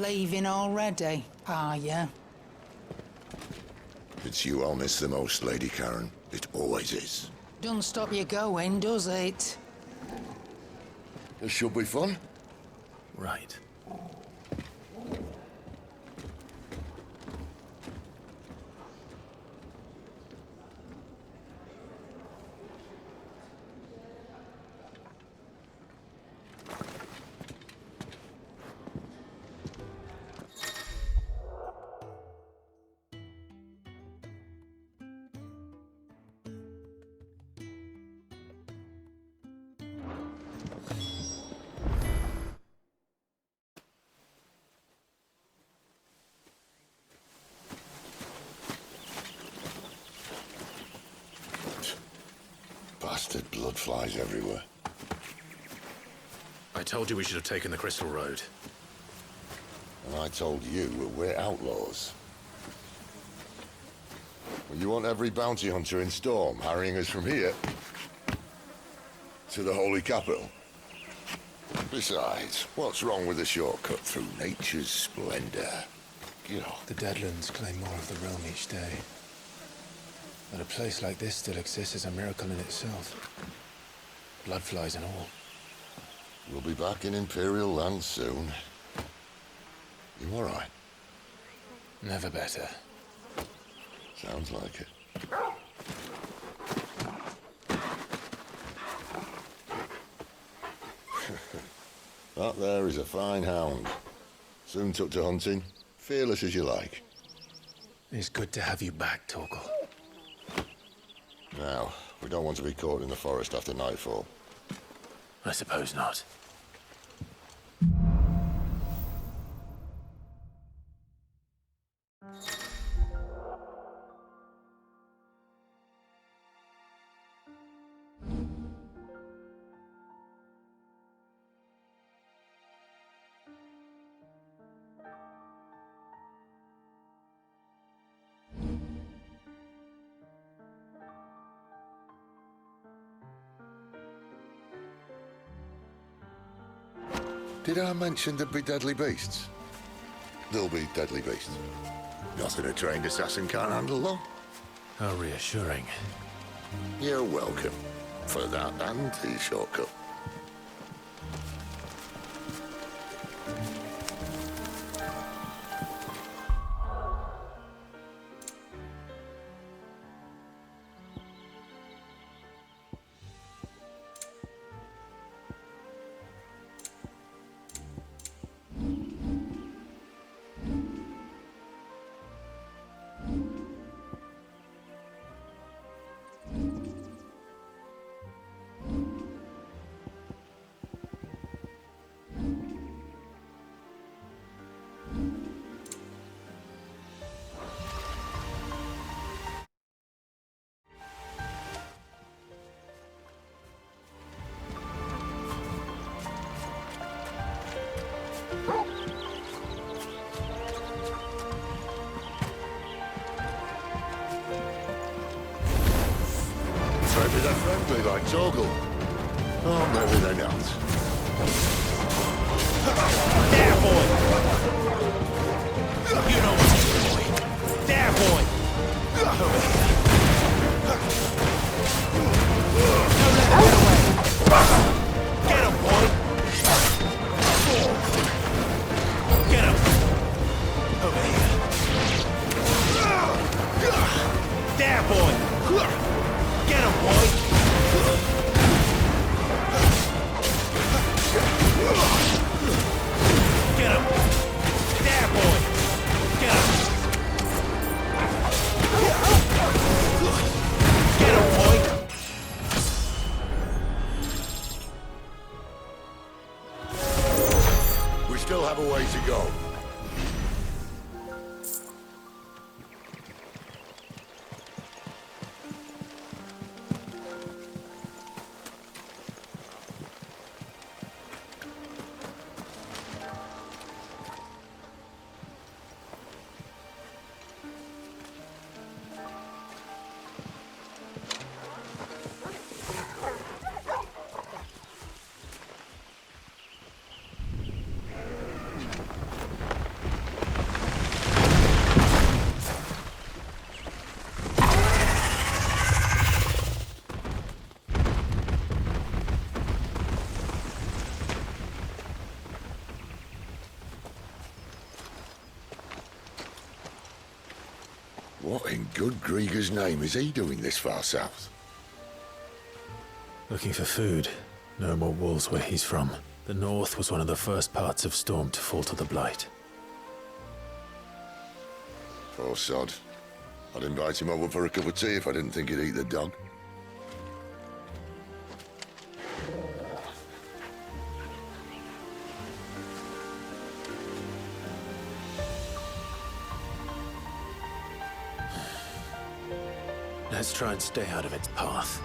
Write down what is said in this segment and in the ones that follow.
Leaving already, are you? It's you I'll miss the most, Lady Karen. It always is. Don't stop you going, does it? This should be fun. Right. Bastard blood flies everywhere. I told you we should have taken the Crystal Road. And I told you we're outlaws. Well, you want every bounty hunter in Storm harrying us from here to the Holy Capital? Besides, what's wrong with a shortcut through nature's splendor? The Deadlands claim more of the realm each day. But a place like this still exists is a miracle in itself. Bloodflies and all. We'll be back in Imperial land soon. You all right? Never better. Sounds like it. That there is a fine hound. Soon took to hunting. Fearless as you like. It's good to have you back, Torgal. Now, we don't want to be caught in the forest after nightfall. I suppose not. Did I mention there'd be deadly beasts? There'll be deadly beasts. Nothing a trained assassin can't handle, though. How reassuring. You're welcome. For that and the shortcut. Maybe they're friendly like Torgal. Oh, maybe they're not. There, boy! You know what to do, boy. There, boy! Over here. Don't let him get away. Get him, boy! Get him! Over here. There, boy! Get him, boy! Get him! There, boy! Get him! Get him, boy! We still have a way to go. What in good Grieger's name is he doing this far south? Looking for food. No more wolves where he's from. The north was one of the first parts of Storm to fall to the Blight. Poor sod. I'd invite him over for a cup of tea if I didn't think he'd eat the dog. Let's try and stay out of its path.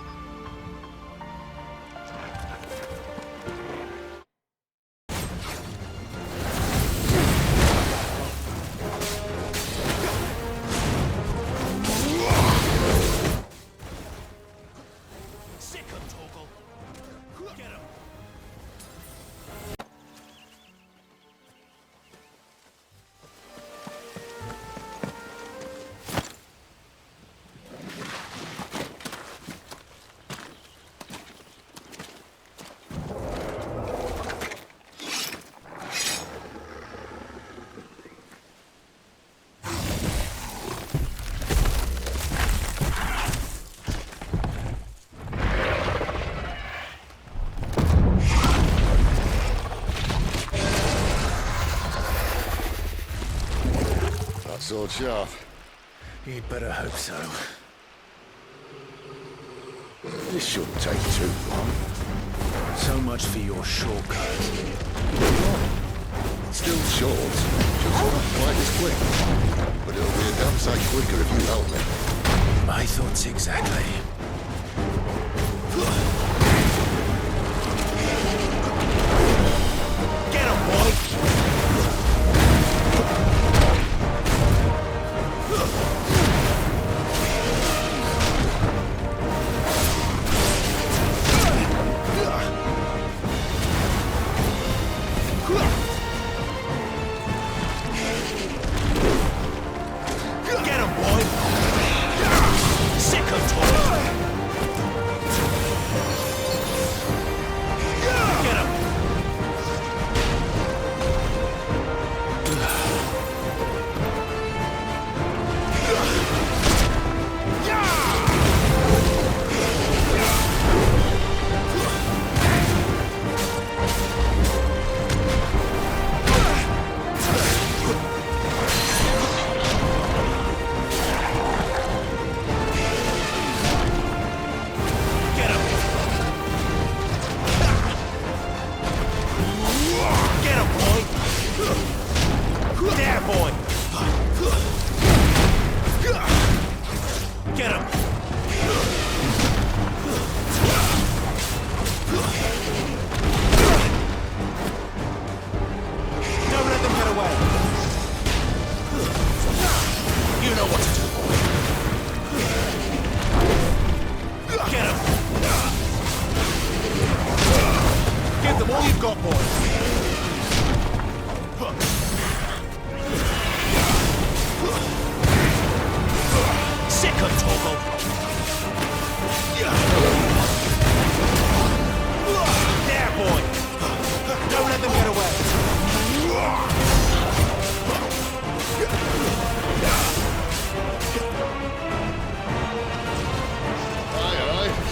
Sword sharp. You'd better hope so. This shouldn't take too long. So much for your shortcut. Still short, just not quite as quick. But it'll be a damn sight quicker if you help me. My thoughts exactly. Get him, boy!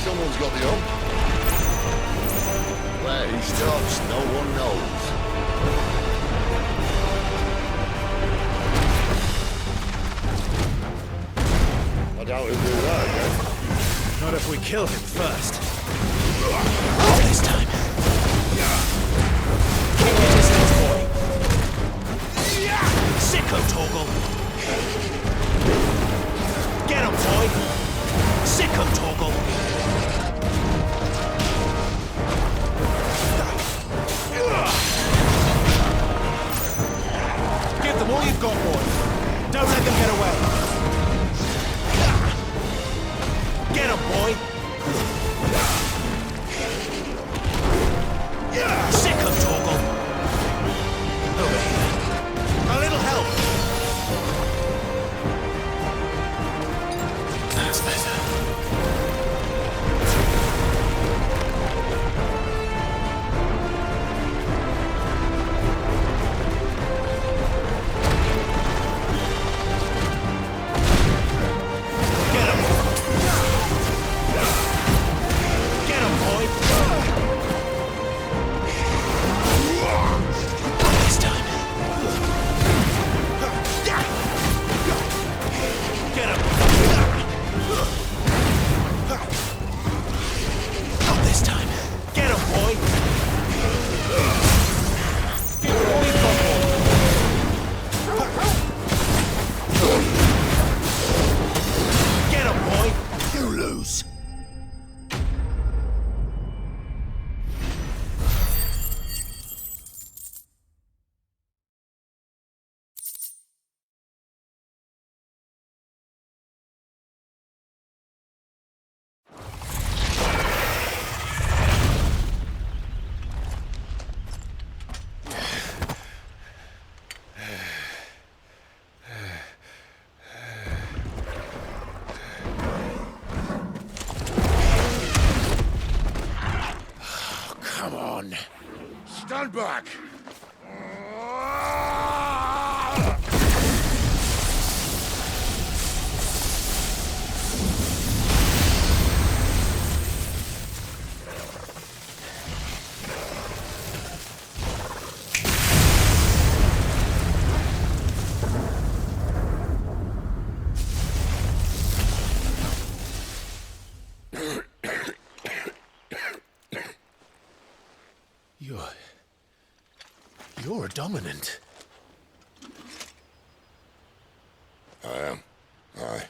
Someone's got the hump. Where he stops, no one knows. I doubt he'll do that again. Not if we kill him first. This time. Keep your distance, boy. Sicko Toggle. Get him, boy. Sicko Toggle. Give them all you've got, boy. Don't let them get away. Get him, boy. Stand back! You're a dominant. I am. Aye.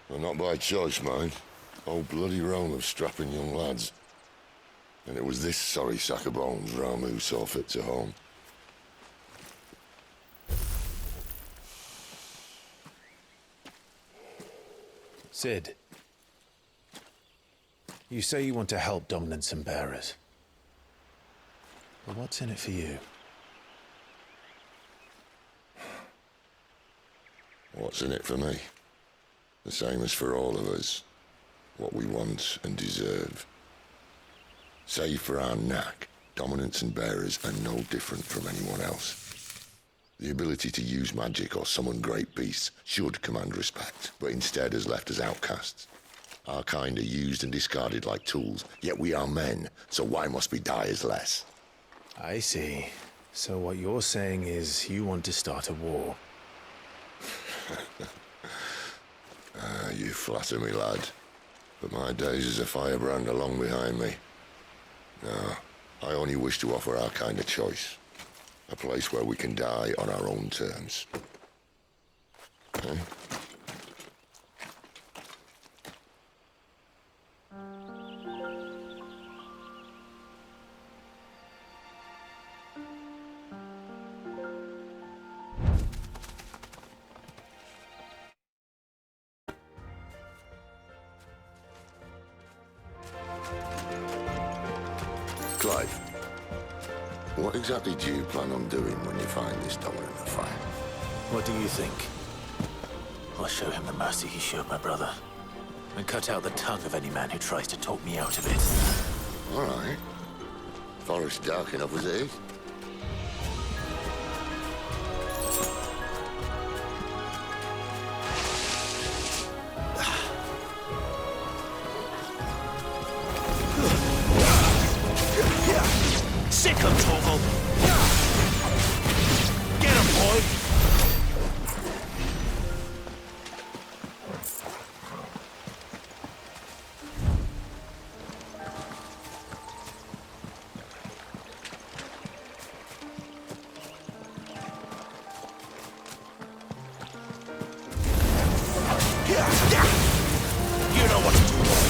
Well, not by choice, mind. Old bloody roll of strapping young lads. And it was this sorry sack of bones Ramu saw fit to home. Sid, you say you want to help dominants and bearers. But what's in it for you? What's in it for me? The same as for all of us. What we want and deserve. Save for our knack, dominants and bearers are no different from anyone else. The ability to use magic or summon great beasts should command respect, but instead has left us outcasts. Our kind are used and discarded like tools, yet we are men, so why must we die as less? I see. So what you're saying is you want to start a war. You flatter me, lad. But my days as a firebrand are long behind me. No, I only wish to offer our kind a choice. A place where we can die on our own terms. Eh? Clive, what exactly do you plan on doing when you find this dominant of fire? What do you think? I'll show him the mercy he showed my brother. And cut out the tongue of any man who tries to talk me out of it. All right. Forest dark enough as it is. Sick him, Torgal! Get him, boy! You know what to do, boy!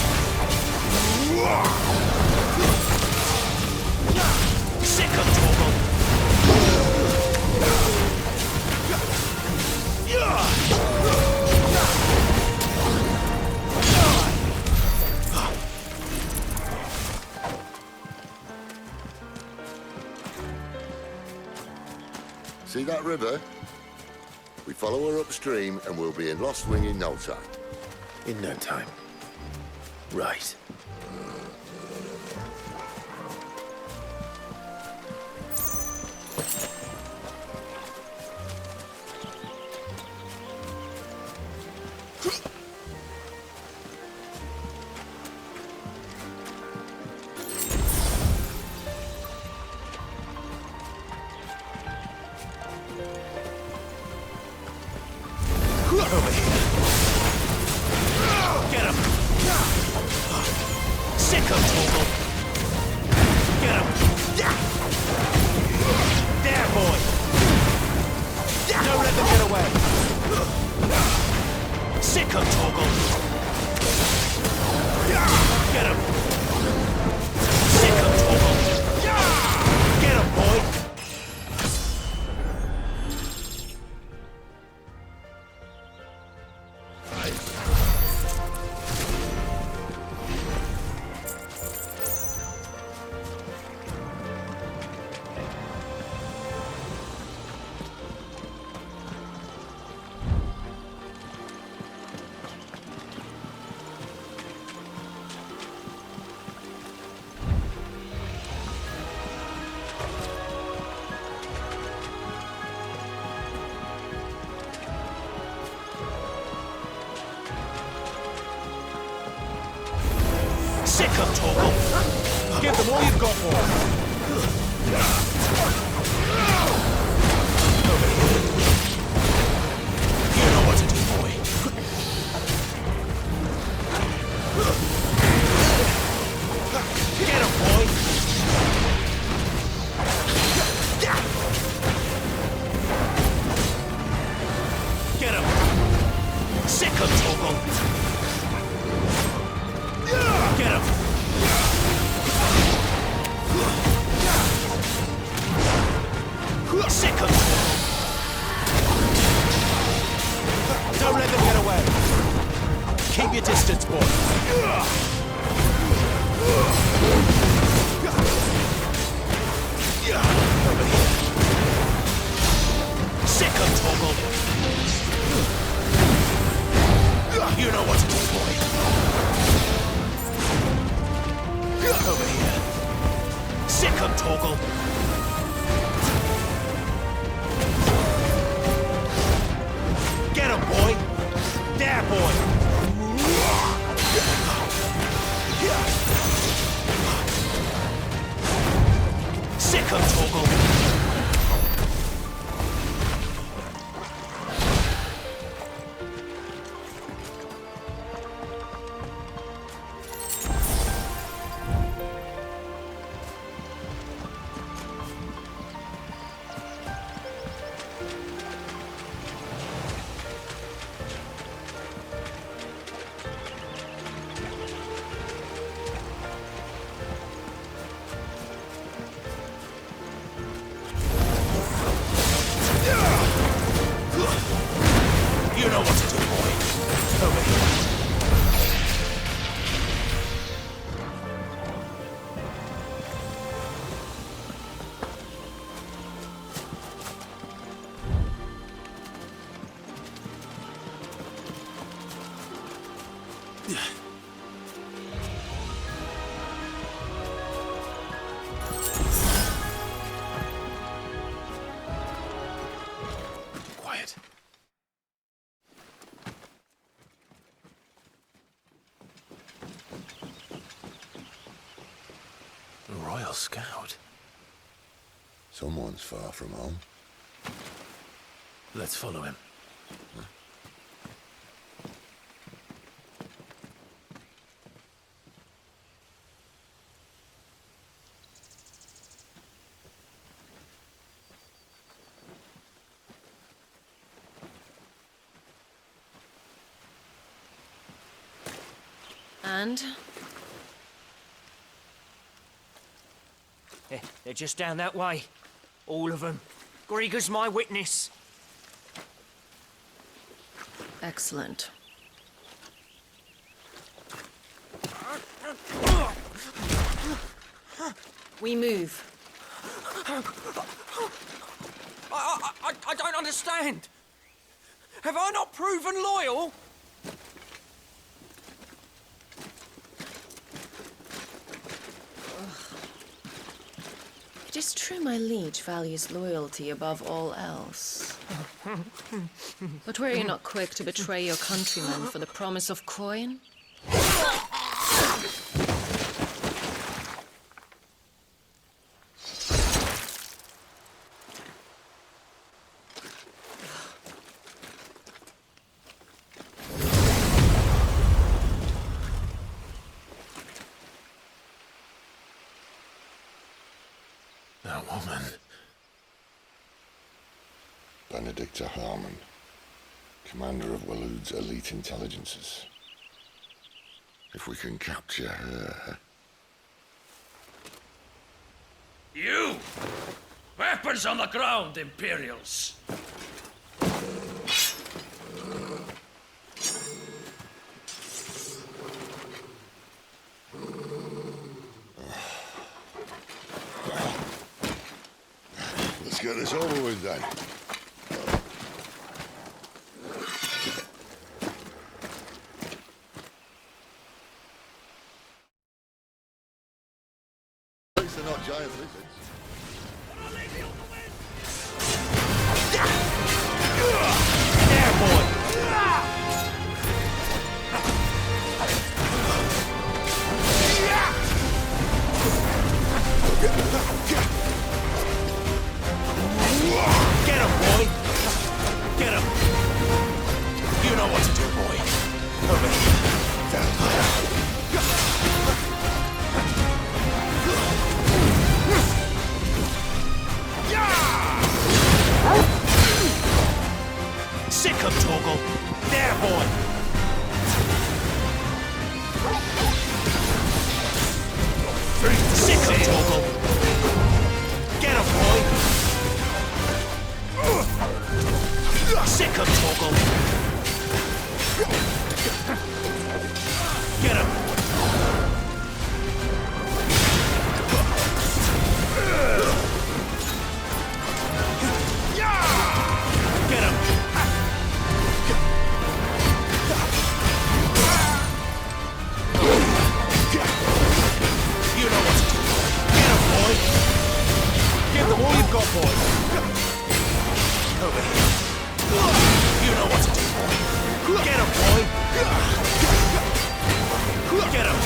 Sick him, Torgal! See that river? We follow her upstream and we'll be in Lost Wing in no time. In no time. Right. Over here! Get him! Sick him, Torgal! Get him! There, boy! Don't let them get away! Sick him, Torgal! Get him! Sick him, Torgal! Get him, boy! up, Torgal. Give them all you've got, boy. You know what to do, boy. Get him, boy. Get him. Sick him, Torgal. Get him. Sick him. Don't let them get away. Keep your distance, boy. Over here. Sick him, Torgal. You know what to do, boy. Over here. Sick him, Torgal. Get him, boy. There, boy. Sick him, Torgal. You know what to do, boy. Over here. Quiet. A Royal Scout. Someone's far from home. Let's follow him. And? They're just down that way. All of them. Grieger's my witness. Excellent. We move. I don't understand. Have I not proven loyal? It is true my liege values loyalty above all else. But were you not quick to betray your countrymen for the promise of coin? That woman. Benedicta Harmon, commander of Waloed's elite intelligences. If we can capture her... You! Weapons on the ground, Imperials! Let's get this over with then. At least they're not giant lizards. There, boy. Sick of Torgal! Get him, boy! Sick of Torgal! Get him! Get him! You know what to do. Get him, boy! Give them all you've got, boy! Over here. You know what to do, boy. Get him, boy! Get him!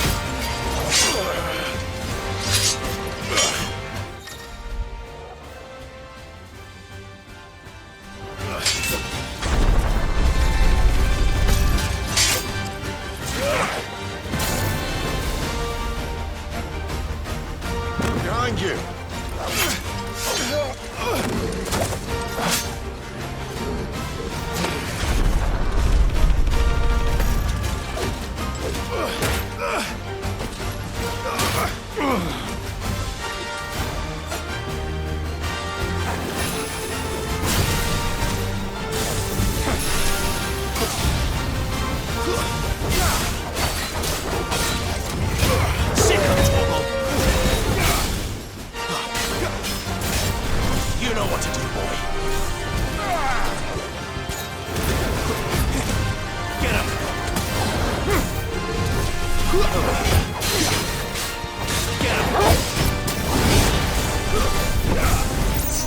Behind you! Sick of Torgal! You know what to do, boy. Get him! Over here. Get him!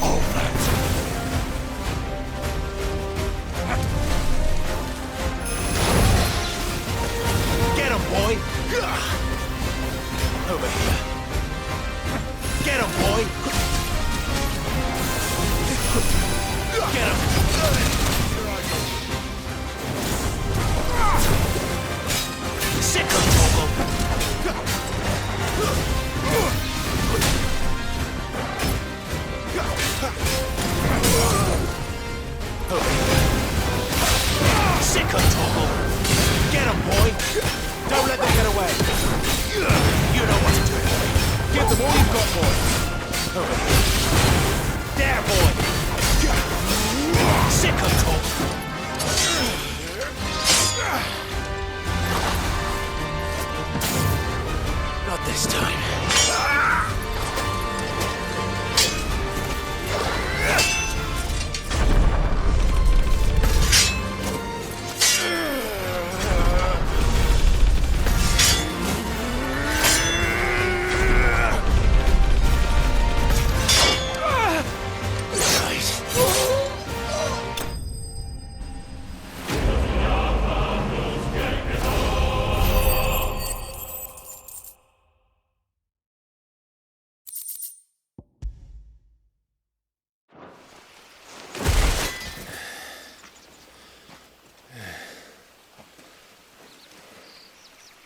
All right. Get him, boy! Over here. Get him, boy! Get him! Sick of Torgal! Sick of Torgal! Get him, boy! Don't let them get away! You know what to do, boy! Give them all you've got, boy! Over here! There, boy! Sick of Torgal! Not this time.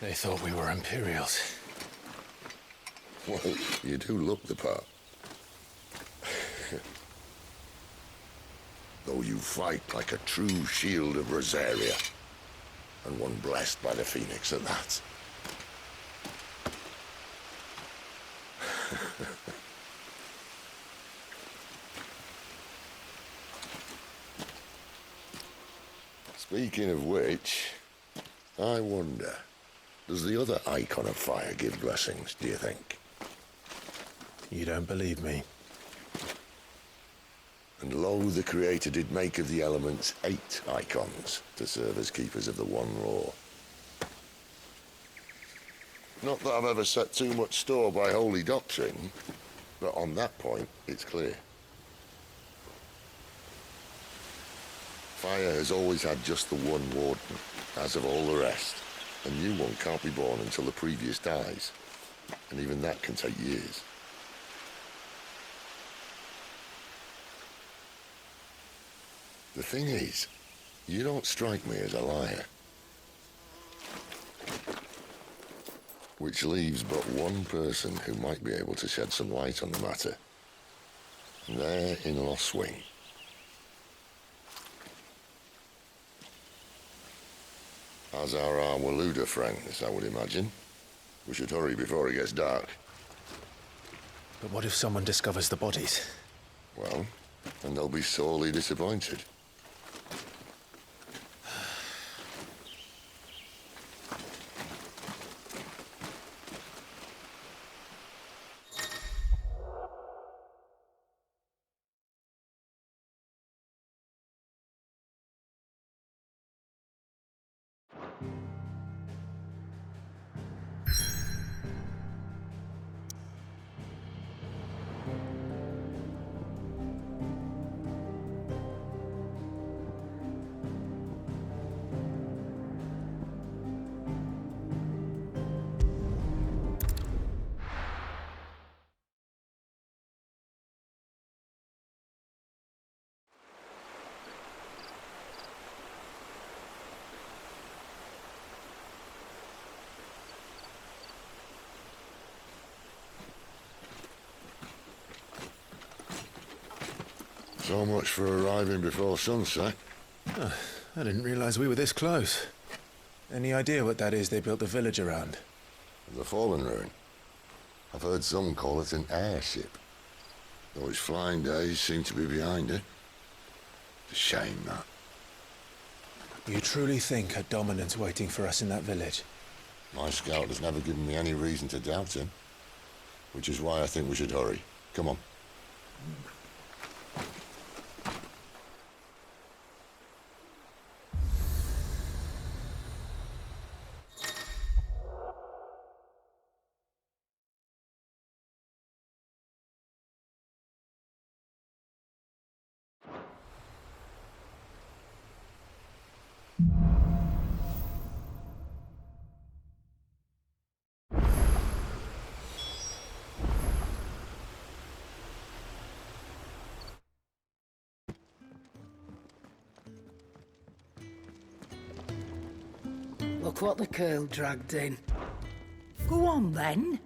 They thought we were Imperials. Well, you do look the part. Though you fight like a true shield of Rosaria. And one blessed by the Phoenix at that. Speaking of which, I wonder, does the other icon of fire give blessings, do you think? You don't believe me? And lo, the Creator did make of the elements 8 icons to serve as keepers of the one law. Not that I've ever set too much store by holy doctrine, but on that point, it's clear. Fire has always had just the one warden, as of all the rest. A new one can't be born until the previous dies, and even that can take years. The thing is, you don't strike me as a liar. Which leaves but one person who might be able to shed some light on the matter. And they're in Lost Swing. As are our Waluda friends, I would imagine. We should hurry before it gets dark. But what if someone discovers the bodies? Well, and they'll be sorely disappointed. So much for arriving before sunset. Oh, I didn't realize we were this close. Any idea what that is they built the village around? The fallen ruin. I've heard some call it an airship. Though its flying days seem to be behind it. It's a shame, that. You truly think a dominant's waiting for us in that village? My scout has never given me any reason to doubt him. Which is why I think we should hurry. Come on. Look what the curl dragged in. Go on, then.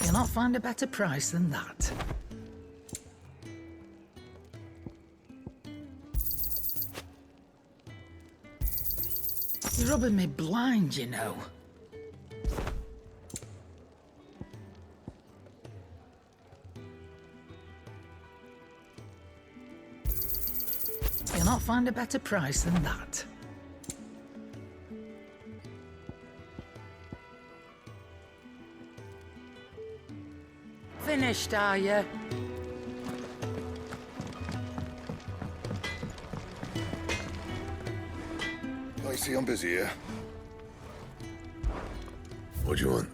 You'll not find a better price than that. You're rubbing me blind, you know. You'll not find a better price than that. Finished, are you? I see I'm busy here. What do you want?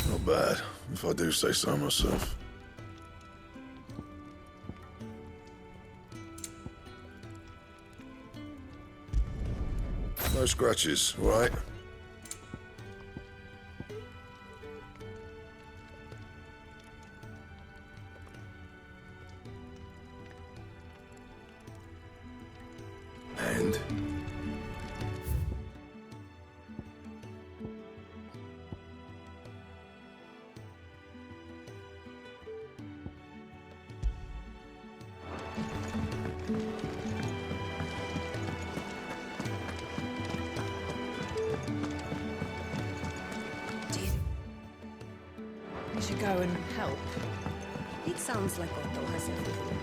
Not bad, if I do say so myself. No scratches, all right? And? We should go and help. It sounds like Otto has everything.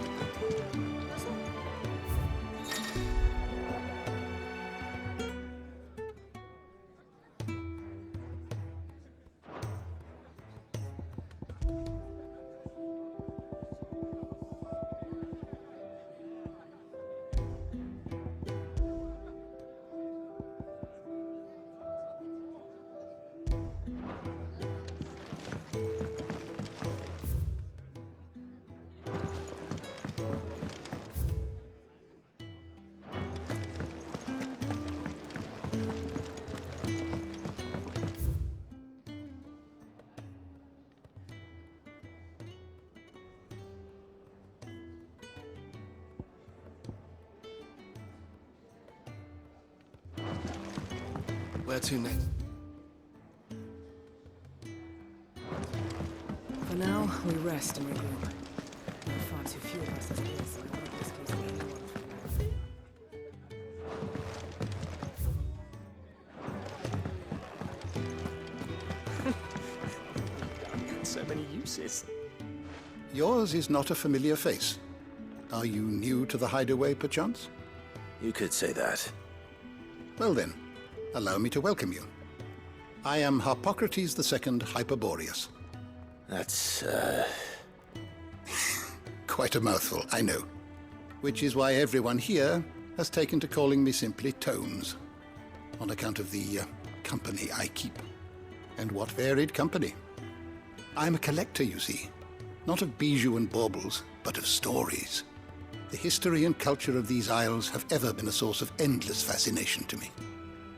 Where to next? now, we rest and regroup. There are far too few of us as it is, so I think this gives me anyone So many uses. Yours is not a familiar face. Are you new to the hideaway, perchance? You could say that. Well then, allow me to welcome you. I am Harpocrates II Hyperboreus. That's, Quite a mouthful, I know. Which is why everyone here has taken to calling me simply Tones, on account of the company I keep. And what varied company. I'm a collector, you see. Not of bijou and baubles, but of stories. The history and culture of these isles have ever been a source of endless fascination to me.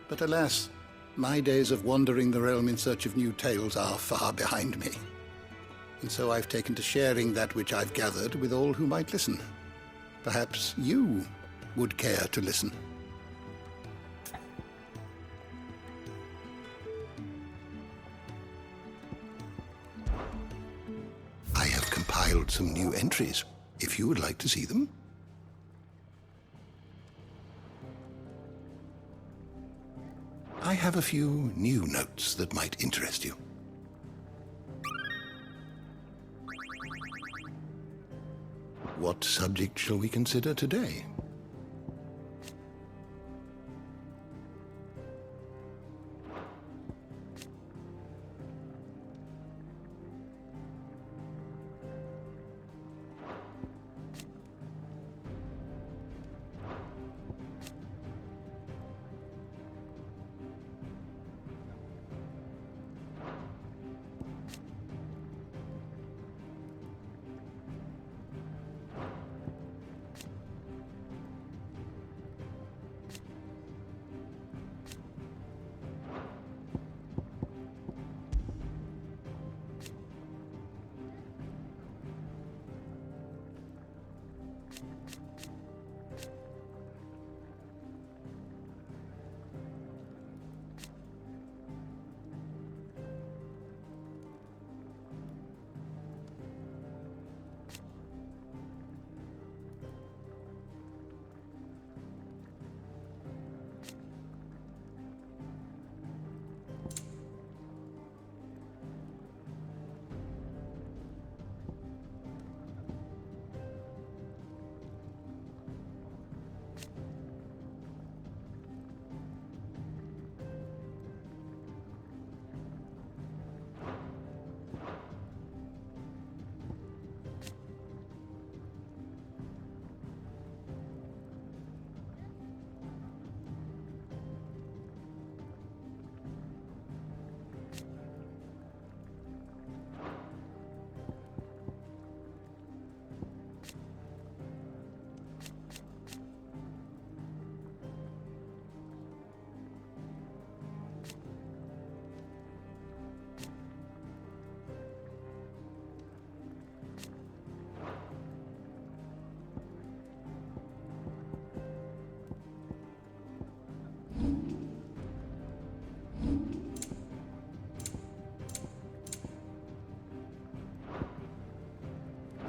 But alas, my days of wandering the realm in search of new tales are far behind me. And so I've taken to sharing that which I've gathered with all who might listen. Perhaps you would care to listen. I have compiled some new entries, if you would like to see them. I have a few new notes that might interest you. What subject shall we consider today?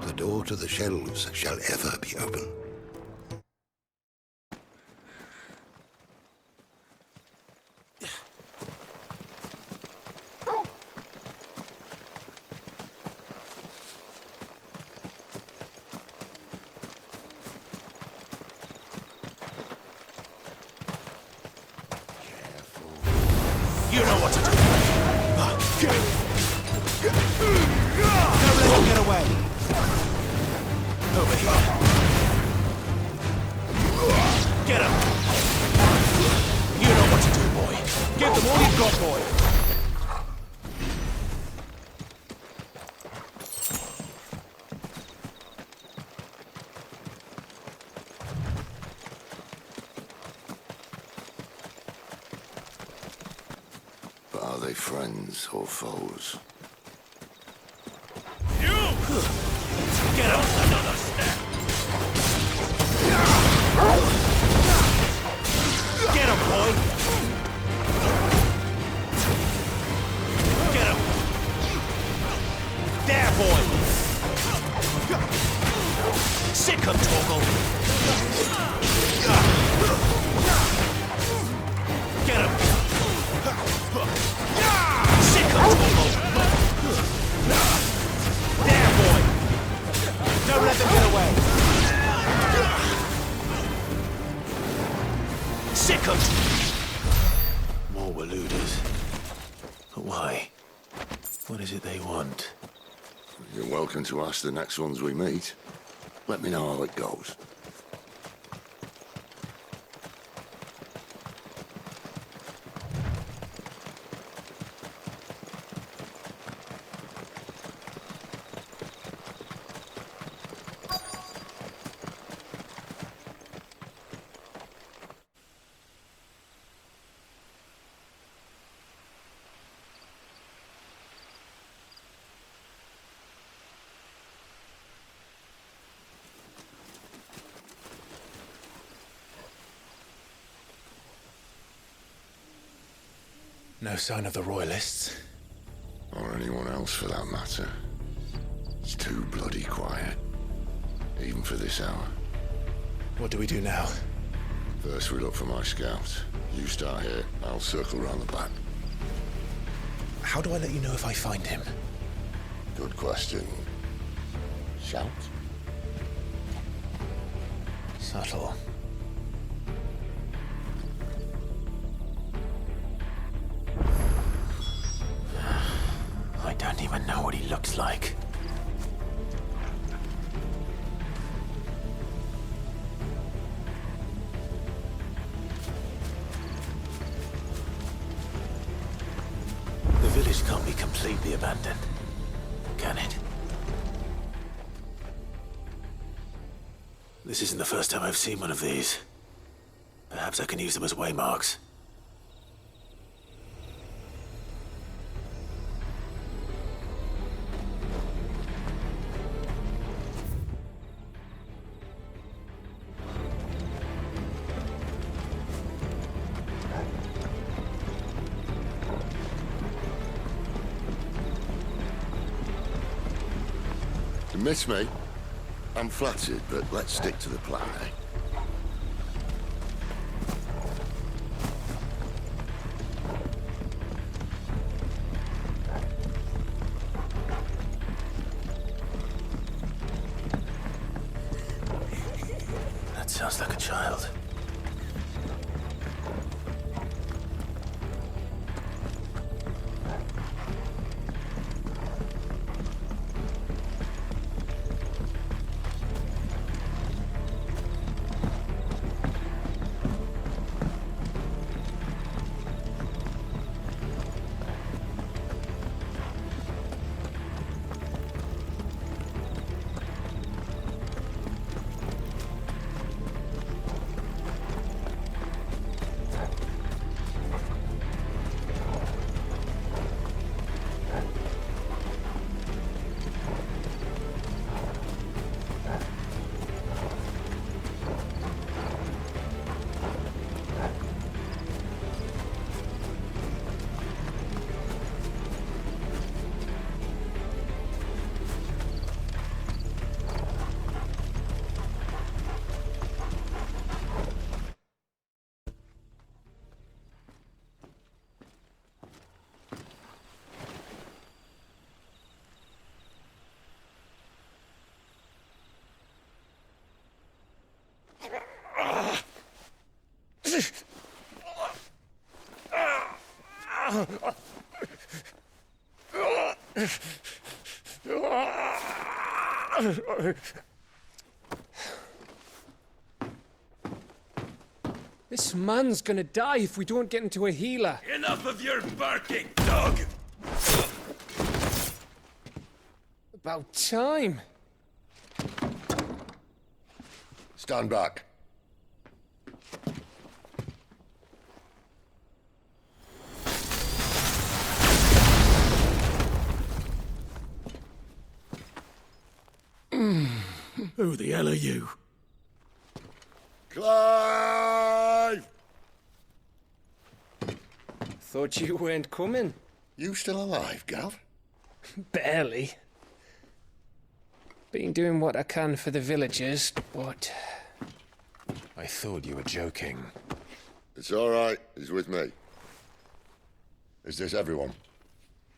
The door to the shelves shall ever be open. You know what to do. Don't let him get away. Over here. Get him. You know what to do, boy. Give them all you've got, boy. But are they friends or foes? Get him. Another step. Get him, boy. Get him. There, boy! Sick him, Torgal! Get him! Sick him, Torgal! There, boy! Don't let them get away! Sick him! More Waluders. But why? What is it they want? You're welcome to ask the next ones we meet. Let me know how it goes. No sign of the Royalists. Or anyone else for that matter. It's too bloody quiet. Even for this hour. What do we do now? First we look for my scouts. You start here, I'll circle round the back. How do I let you know if I find him? Good question. Shout? Subtle. I don't even know what he looks like. The village can't be completely abandoned, can it? This isn't the first time I've seen one of these. Perhaps I can use them as waymarks. You miss me? I'm flattered, but let's stick to the plan, eh? That sounds like a child. This man's gonna die if we don't get into a healer. Enough of your barking, dog! About time. Stand back. Who the hell are you? Clive! Thought you weren't coming. You still alive, Gav? Barely. Been doing what I can for the villagers, but... I thought you were joking. It's all right. He's with me. Is this everyone?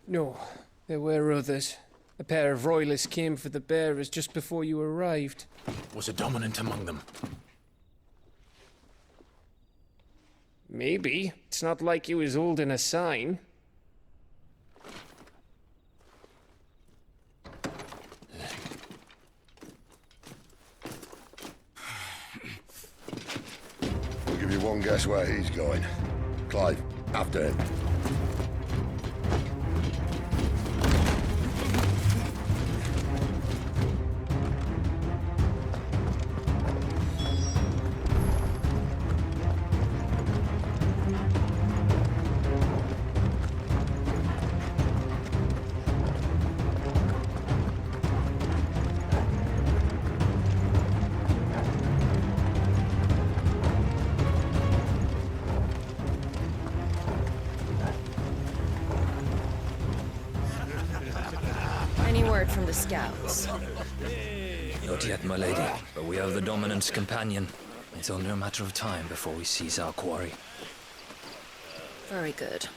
No, there were others. A pair of royalists came for the bearers just before you arrived. Was a dominant among them? Maybe. It's not like he was holding a sign. I'll give you one guess where he's going. Clive, after him. Any word from the scouts? Not yet, my lady, but we have the dominant's companion. It's only a matter of time before we seize our quarry. Very good.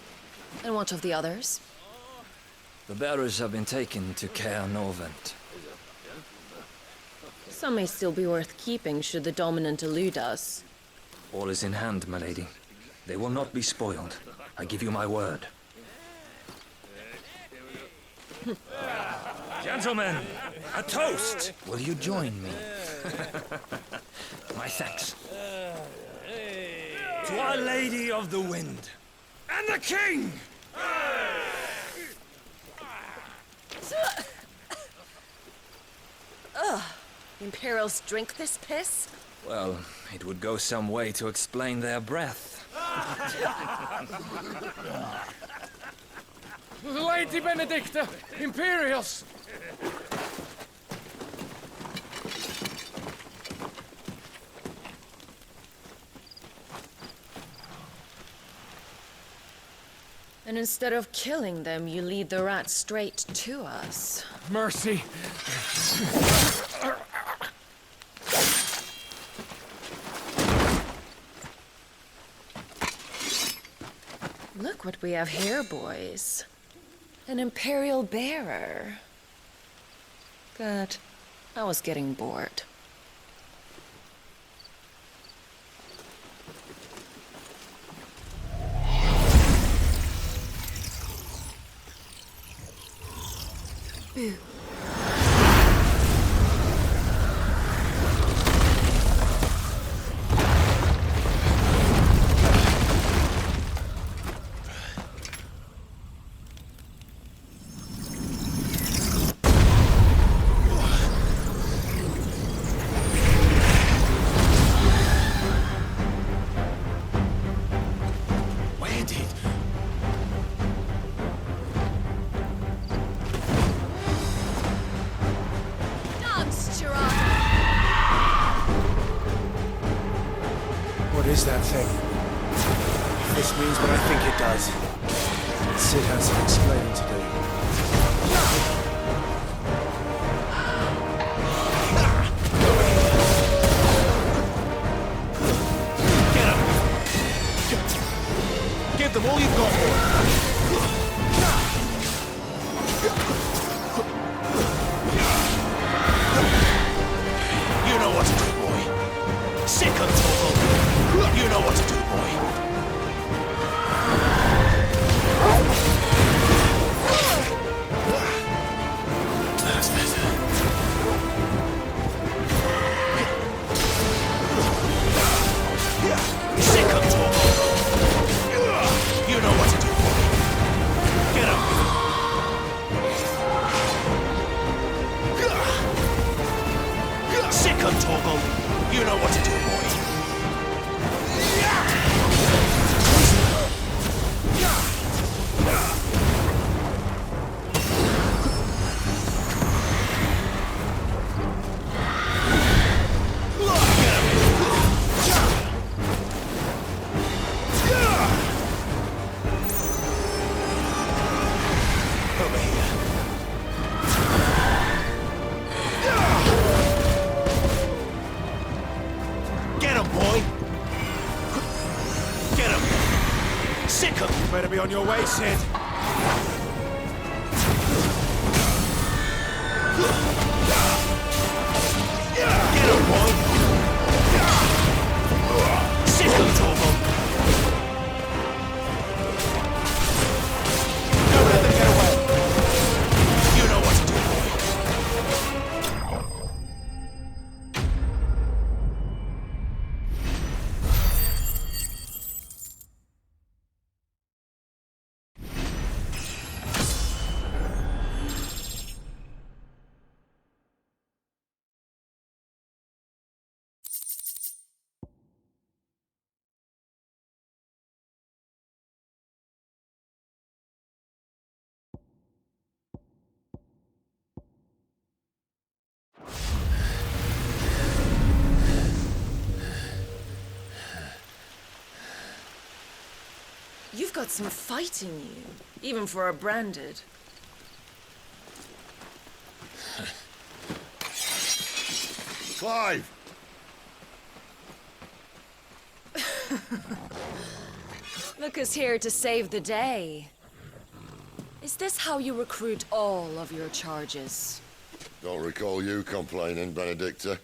And what of the others? The bearers have been taken to Caer Norvent. Some may still be worth keeping should the dominant elude us. All is in hand, my lady. They will not be spoiled. I give you my word. Gentlemen, a toast! Will you join me? My thanks. To Our Lady of the Wind. And the King! Ugh. Imperials drink this piss? Well, it would go some way to explain their breath. Lady Benedicta! Imperials! And instead of killing them, you lead the rats straight to us. Mercy! Look what we have here, boys. An Imperial bearer. Good. I was getting bored. Boo. What is that thing? If this means what I think it does, Sid has some explaining to do. Get him! Give them all you've got, boy! You know what to do, boy. Sick of Torgal. You know what to do, boy. That's better. Sick of Torgal. You know what to do, boy. Get him. Sick of Torgal. You know what to do, boy. Over here. on your way, Sid. Get him, boy! Sick of trouble! Don't let them get away! You know what to do, boy. You've got some fight in you, even for a branded. Clive! Look who's here to save the day. Is this how you recruit all of your charges? Don't recall you complaining, Benedicta.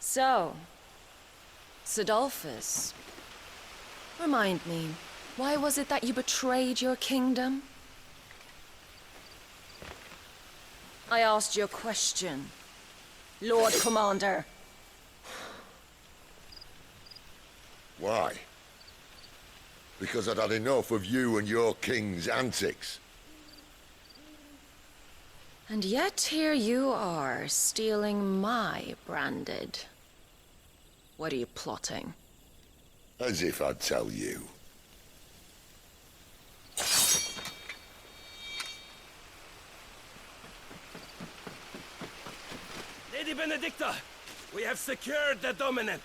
So, Sidolphus, remind me, why was it that you betrayed your kingdom? I asked you a question, Lord Commander. Why? Because I'd had enough of you and your king's antics. And yet here you are, stealing my branded. What are you plotting? As if I'd tell you. Lady Benedicta, we have secured the dominant.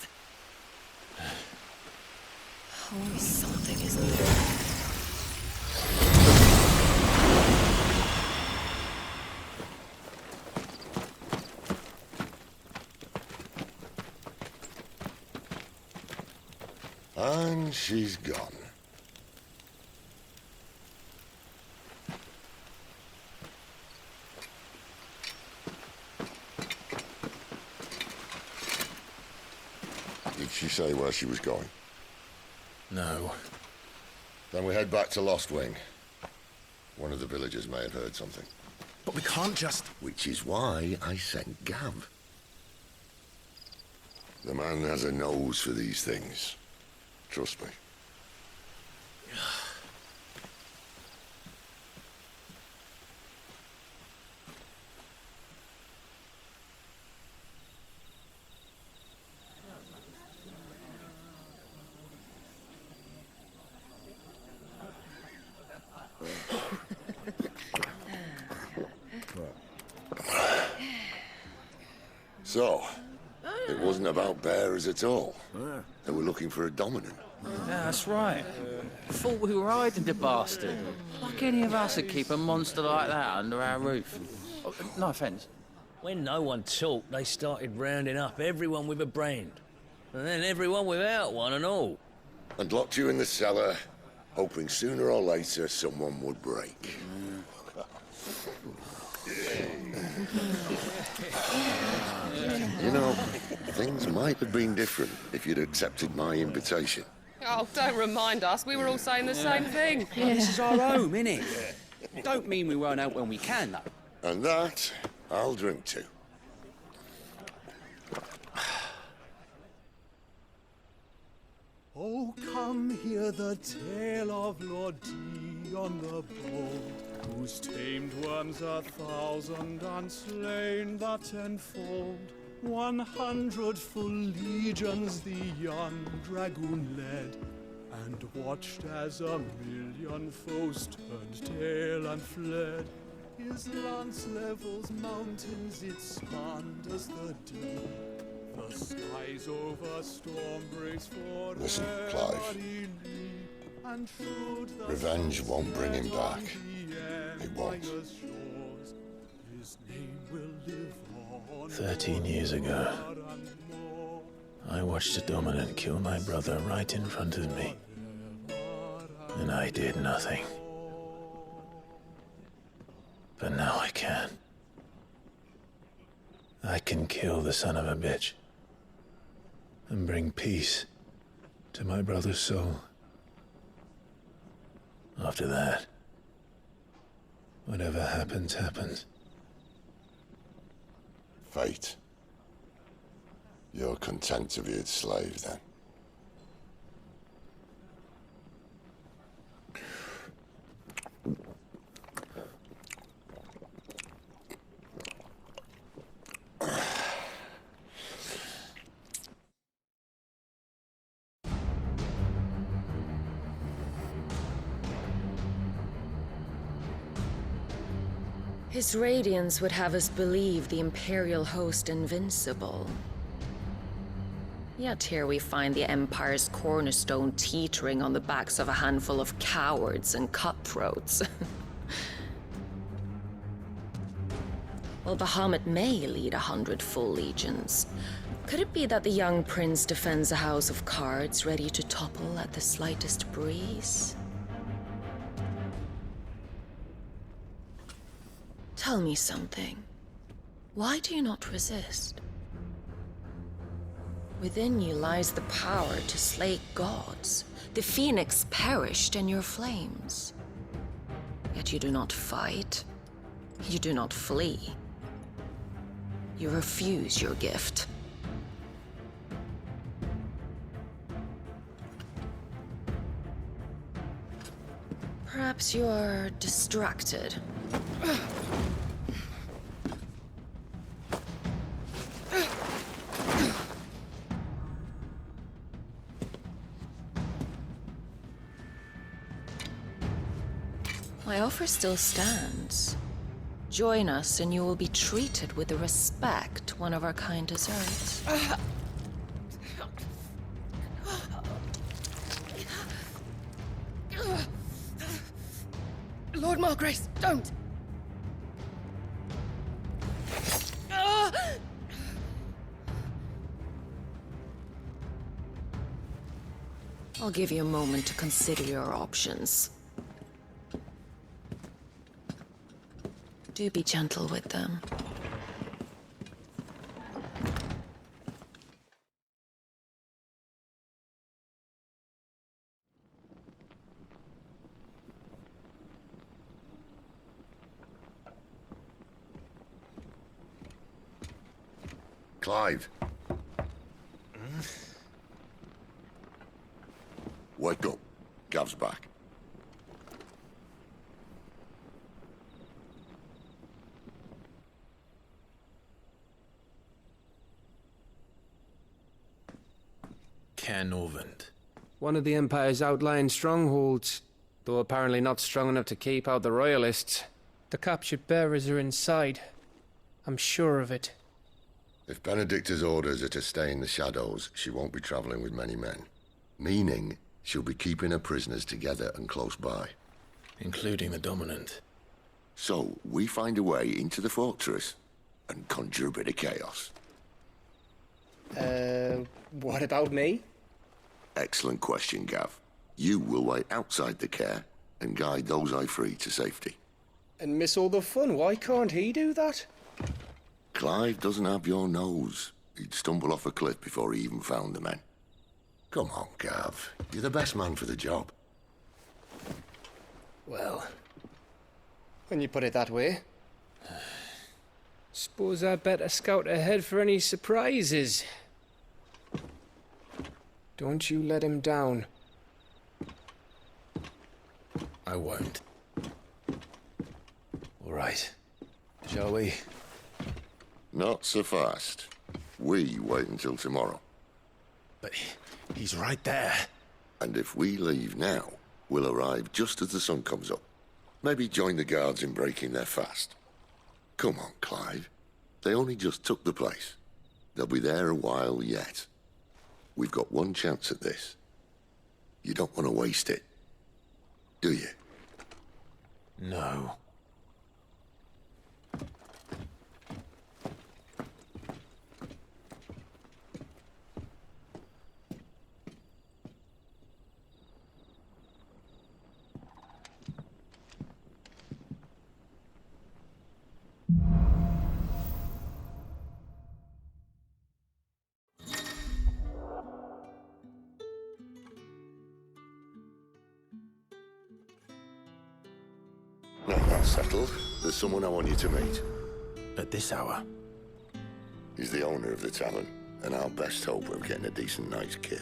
Always something, isn't there? And she's gone. Did she say where she was going? No. Then we head back to Lost Wing. One of the villagers may have heard something. But we can't just... Which is why I sent Gav. The man has a nose for these things. Trust me. So, it wasn't about bearers at all. They were looking for a dominant. Yeah, that's right. Thought we were hiding the bastard. Like any of us would keep a monster like that under our roof. Oh, no offence. When no one talked, they started rounding up everyone with a brand. And then everyone without one and all. And locked you in the cellar, hoping sooner or later someone would break. You know, things might have been different if you'd accepted my invitation. Oh, don't remind us. We were all saying the same thing. This is our home, innit? Don't mean we won't out when we can, though. And that, I'll drink to. Oh, come hear the tale of Lord Dion the Bold, whose tamed worms 1,000 and slain the tenfold. 100 full legions the young dragoon led, and watched as 1,000,000 foes turned tail and fled. His lance levels mountains, it spanned as the deep. The skies over storm breaks for Listen, Clive. Revenge won't bring him back. It won't. 13 years ago, I watched a dominant kill my brother right in front of me. And I did nothing. But now I can. I can kill the son of a bitch. And bring peace to my brother's soul. After that, whatever happens, happens. Fate. You're content to be its slave, then? His radiance would have us believe the Imperial host invincible. Yet here we find the Empire's cornerstone teetering on the backs of a handful of cowards and cutthroats. Well, Bahamut may lead 100 full legions. Could it be that the young prince defends a house of cards ready to topple at the slightest breeze? Tell me something. Why do you not resist? Within you lies the power to slay gods. The phoenix perished in your flames. Yet you do not fight. You do not flee. You refuse your gift. Perhaps you're distracted. My offer still stands. Join us and you will be treated with the respect one of our kind deserves. Lord Margrace, don't! I'll give you a moment to consider your options. Do be gentle with them. Clive. Wake up. Gav's back. Canovant. One of the Empire's outlying strongholds, though apparently not strong enough to keep out the Royalists. The captured bearers are inside. I'm sure of it. If Benedicta's orders are to stay in the shadows, she won't be traveling with many men. Meaning, she'll be keeping her prisoners together and close by. Including the Dominant. So, we find a way into the fortress and conjure a bit of chaos. What about me? Excellent question, Gav. You will wait outside the care and guide those I free to safety. And miss all the fun. Why can't he do that? Clive doesn't have your nose. He'd stumble off a cliff before he even found the men. Come on, Gav. You're the best man for the job. Well, when you put it that way. Suppose I'd better scout ahead for any surprises. Don't you let him down. I won't. All right. Shall we? Not so fast. We wait until tomorrow. But he's right there. And if we leave now, we'll arrive just as the sun comes up. Maybe join the guards in breaking their fast. Come on, Clive. They only just took the place. They'll be there a while yet. We've got one chance at this. You don't want to waste it, do you? No. all settled, there's someone I want you to meet. At this hour? He's the owner of the tavern, and our best hope of getting a decent night's kip.